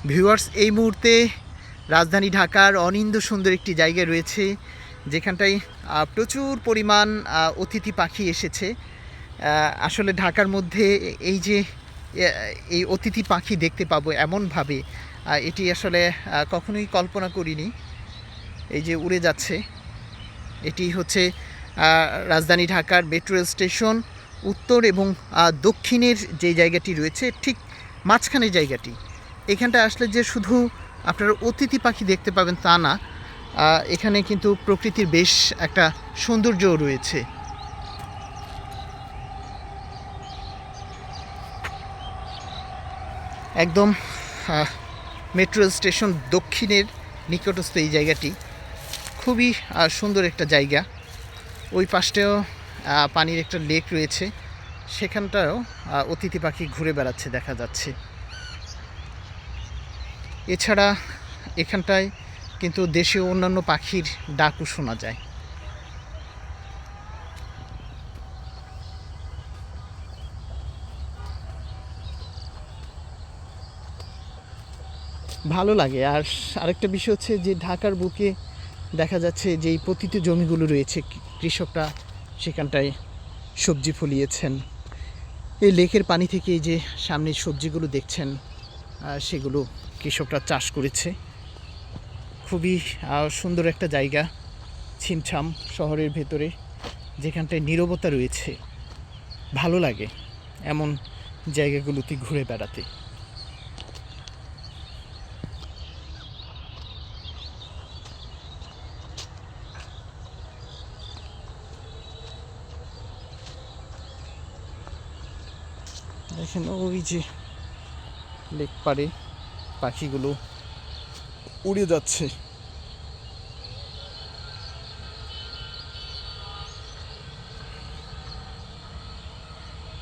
Viewers, এই মুহূর্তে রাজধানী ঢাকার অনিন্দ্য সুন্দর একটি জায়গা রয়েছে, যেখানটায় প্রচুর পরিমাণ অতিথি পাখি এসেছে। আসলে ঢাকার মধ্যে এই যে এই অতিথি পাখি দেখতে পাবো এমনভাবে, এটি আসলে কখনোই কল্পনা করিনি। এই যে উড়ে যাচ্ছে, এটি হচ্ছে রাজধানী ঢাকার মেট্রো রেল স্টেশন উত্তর এবং দক্ষিণের যে জায়গাটি রয়েছে ঠিক মাঝখানের জায়গাটি। এখানটা আসলে যে শুধু আপনারা অতিথি পাখি দেখতে পাবেন তা না, এখানে কিন্তু প্রকৃতির বেশ একটা সৌন্দর্যও রয়েছে। একদম মেট্রো রেল স্টেশন দক্ষিণের নিকটস্থ এই জায়গাটি খুবই সুন্দর একটা জায়গা। ওই পাশটাও পানির একটা লেক রয়েছে, সেখানটাও অতিথি পাখি ঘুরে বেড়াচ্ছে দেখা যাচ্ছে। এছাড়া এখানটায় কিন্তু দেশীয় অন্যান্য পাখির ডাকও শোনা যায়। ভালো লাগে। আর আরেকটা বিষয় হচ্ছে যে ঢাকার বুকে দেখা যাচ্ছে যে এই পতিত জমিগুলো রয়েছে, কৃষকরা সেখানটায় সবজি ফলিয়েছেন। এই লেকের পানি থেকে এই যে সামনে সবজিগুলো দেখছেন, সেগুলো কৃষকরা চাষ করেছে। খুবই সুন্দর একটা জায়গা, ছিমছাম শহরের ভেতরে, যেখানটায় নীরবতা রয়েছে। ভালো লাগে এমন জায়গাগুলোতে ঘুরে বেড়াতে। দেখেন ওই যে লেক পাড়ে পাখিগুলো উড়ে যাচ্ছে।